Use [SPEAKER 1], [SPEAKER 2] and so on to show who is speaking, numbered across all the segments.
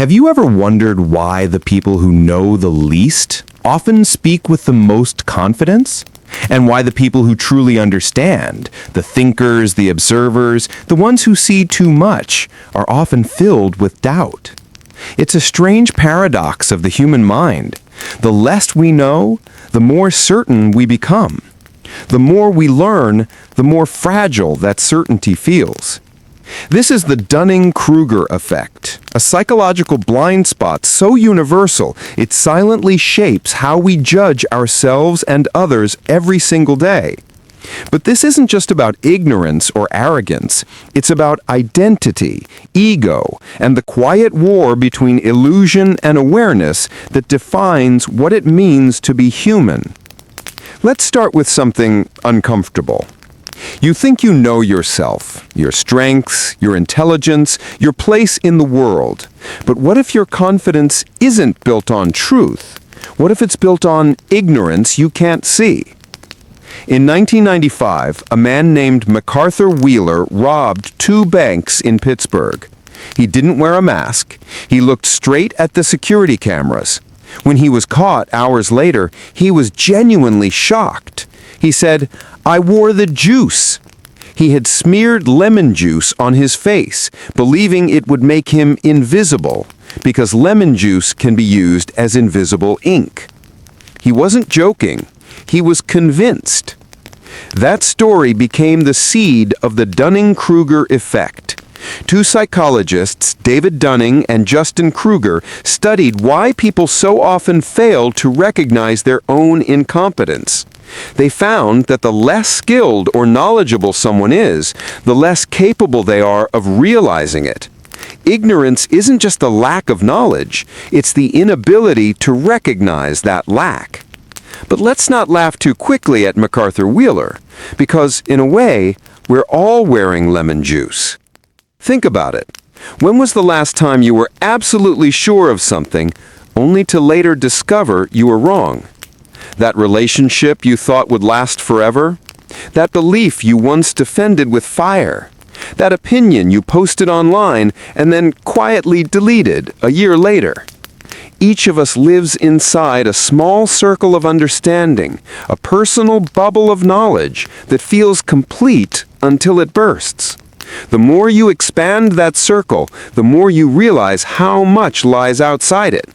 [SPEAKER 1] Have you ever wondered why the people who know the least often speak with the most confidence? And why the people who truly understand, the thinkers, the observers, the ones who see too much, are often filled with doubt? It's a strange paradox of the human mind. The less we know, the more certain we become. The more we learn, the more fragile that certainty feels. This is the Dunning-Kruger Effect, a psychological blind spot so universal it silently shapes how we judge ourselves and others every single day. But this isn't just about ignorance or arrogance. It's about identity, ego, and the quiet war between illusion and awareness that defines what it means to be human. Let's start with something uncomfortable. You think you know yourself, your strengths, your intelligence, your place in the world. But what if your confidence isn't built on truth? What if it's built on ignorance you can't see? In 1995, a man named MacArthur Wheeler robbed 2 banks in Pittsburgh. He didn't wear a mask. He looked straight at the security cameras. When he was caught hours later, he was genuinely shocked. He said, "I wore the juice." He had smeared lemon juice on his face, believing it would make him invisible, because lemon juice can be used as invisible ink. He wasn't joking. He was convinced. That story became the seed of the Dunning-Kruger Effect. 2 psychologists, David Dunning and Justin Kruger, studied why people so often fail to recognize their own incompetence. They found that the less skilled or knowledgeable someone is, the less capable they are of realizing it. Ignorance isn't just the lack of knowledge, it's the inability to recognize that lack. But let's not laugh too quickly at MacArthur Wheeler, because, in a way, we're all wearing lemon juice. Think about it. When was the last time you were absolutely sure of something, only to later discover you were wrong? That relationship you thought would last forever? That belief you once defended with fire? That opinion you posted online and then quietly deleted a year later? Each of us lives inside a small circle of understanding, a personal bubble of knowledge that feels complete until it bursts. The more you expand that circle, the more you realize how much lies outside it.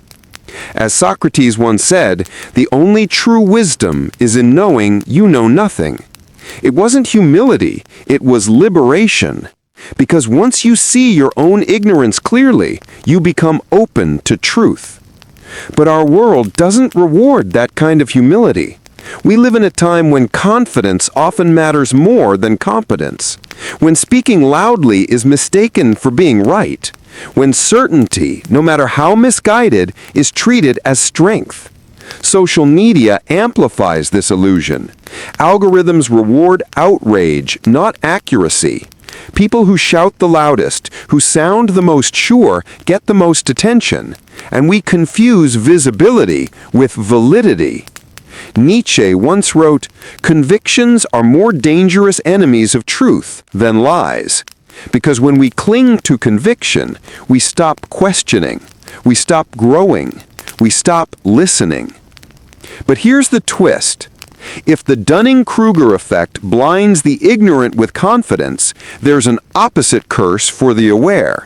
[SPEAKER 1] As Socrates once said, the only true wisdom is in knowing you know nothing. It wasn't humility, it was liberation. Because once you see your own ignorance clearly, you become open to truth. But our world doesn't reward that kind of humility. We live in a time when confidence often matters more than competence, when speaking loudly is mistaken for being right, when certainty, no matter how misguided, is treated as strength. Social media amplifies this illusion. Algorithms reward outrage, not accuracy. People who shout the loudest, who sound the most sure, get the most attention, and we confuse visibility with validity. Nietzsche once wrote, "Convictions are more dangerous enemies of truth than lies." Because when we cling to conviction, we stop questioning, we stop growing, we stop listening. But here's the twist. If the Dunning-Kruger effect blinds the ignorant with confidence, there's an opposite curse for the aware.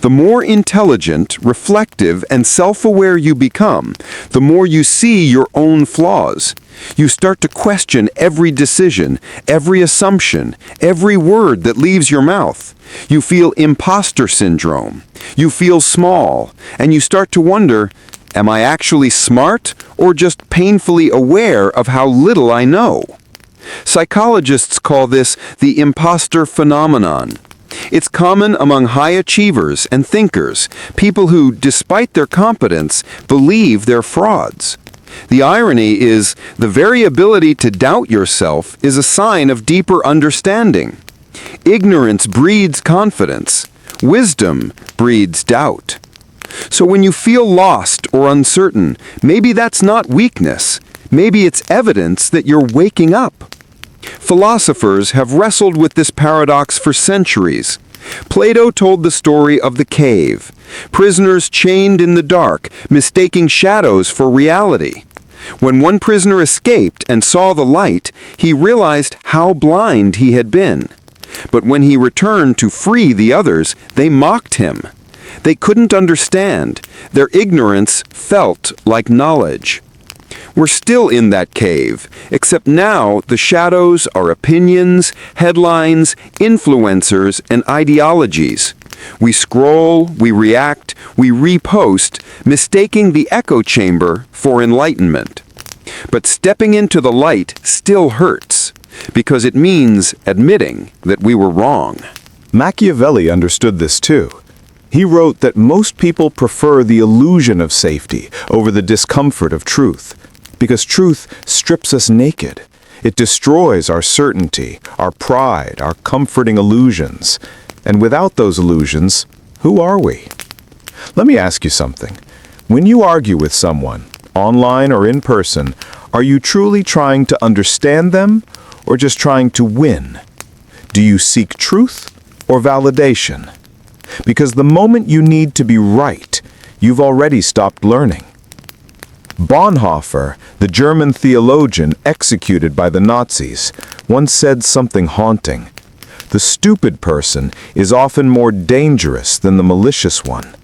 [SPEAKER 1] The more intelligent, reflective, and self-aware you become, the more you see your own flaws. You start to question every decision, every assumption, every word that leaves your mouth. You feel imposter syndrome. You feel small, and you start to wonder, am I actually smart or just painfully aware of how little I know? Psychologists call this the imposter phenomenon. It's common among high achievers and thinkers, people who, despite their competence, believe they're frauds. The irony is, the very ability to doubt yourself is a sign of deeper understanding. Ignorance breeds confidence. Wisdom breeds doubt. So when you feel lost or uncertain, maybe that's not weakness. Maybe it's evidence that you're waking up. Philosophers have wrestled with this paradox for centuries. Plato told the story of the cave,
[SPEAKER 2] Prisoners chained in the dark, mistaking shadows for reality. When one prisoner escaped and saw the light, he realized how blind he had been. But when he returned to free the others, they mocked him. They couldn't understand. Their ignorance felt like knowledge. We're still in that cave, except now the shadows are opinions, headlines, influencers, and ideologies. We scroll, we react, we repost, mistaking the echo chamber for enlightenment. But stepping into the light still hurts, because it means admitting that we were wrong.
[SPEAKER 3] Machiavelli understood this too. He wrote that most people prefer the illusion of safety over the discomfort of truth, because truth strips us naked. It destroys our certainty, our pride, our comforting illusions. And without those illusions, who are we? Let me ask you something. When you argue with someone, online or in person, are you truly trying to understand them or just trying to win? Do you seek truth or validation? Because the moment you need to be right, you've already stopped learning. Bonhoeffer, the German theologian executed by the Nazis, once said something haunting. The stupid person is often more dangerous than the malicious one.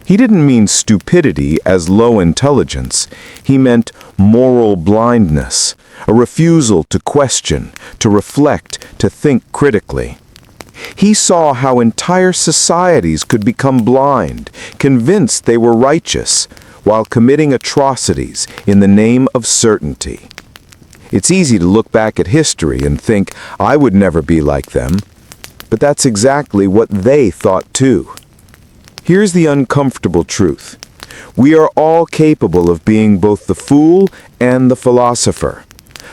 [SPEAKER 3] He didn't mean stupidity as low intelligence. He meant moral blindness, a refusal to question, to reflect, to think critically. He saw how entire societies could become blind, convinced they were righteous, while committing atrocities in the name of certainty. It's easy to look back at history and think, I would never be like them. But that's exactly what they thought too. Here's the uncomfortable truth. We are all capable of being both the fool and the philosopher.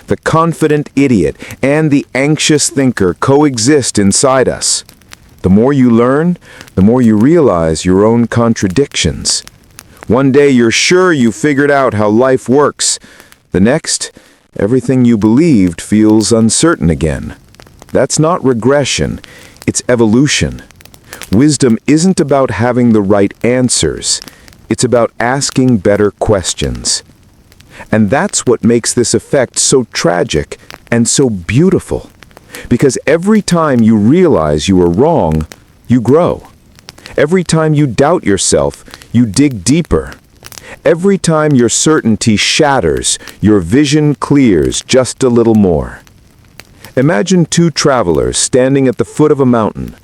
[SPEAKER 3] The confident idiot and the anxious thinker coexist inside us. The more you learn, the more you realize your own contradictions. One day you're sure you figured out how life works. The next, everything you believed feels uncertain again. That's not regression, it's evolution. Wisdom isn't about having the right answers. It's about asking better questions. And that's what makes this effect so tragic and so beautiful. Because every time you realize you are wrong, you grow. Every time you doubt yourself, you dig deeper. Every time your certainty shatters, your vision clears just a little more. Imagine two travelers standing at the foot of a mountain.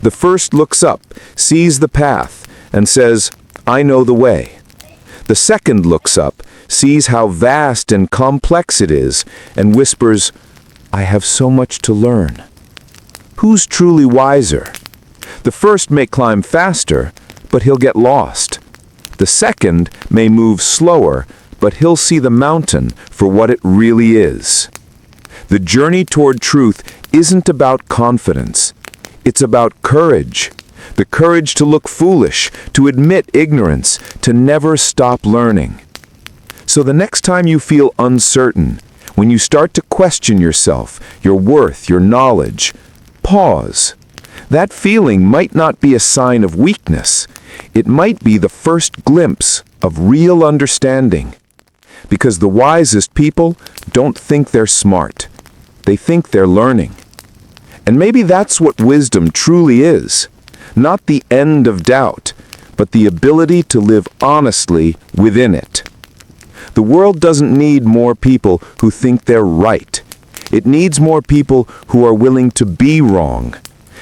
[SPEAKER 3] The first looks up, sees the path, and says, I know the way. The second looks up, sees how vast and complex it is, and whispers, I have so much to learn. Who's truly wiser? The first may climb faster, but he'll get lost. The second may move slower, but he'll see the mountain for what it really is. The journey toward truth isn't about confidence. It's about courage. The courage to look foolish, to admit ignorance, to never stop learning. So the next time you feel uncertain, when you start to question yourself, your worth, your knowledge, pause. That feeling might not be a sign of weakness. It might be the first glimpse of real understanding. Because the wisest people don't think they're smart. They think they're learning. And maybe that's what wisdom truly is. Not the end of doubt, but the ability to live honestly within it. The world doesn't need more people who think they're right. It needs more people who are willing to be wrong.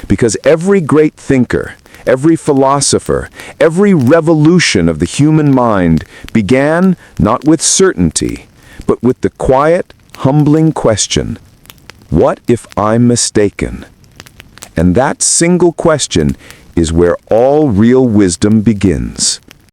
[SPEAKER 3] Because every great thinker, every philosopher, every revolution of the human mind began not with certainty, but with the quiet, humbling question, what if I'm mistaken? And that single question is where all real wisdom begins.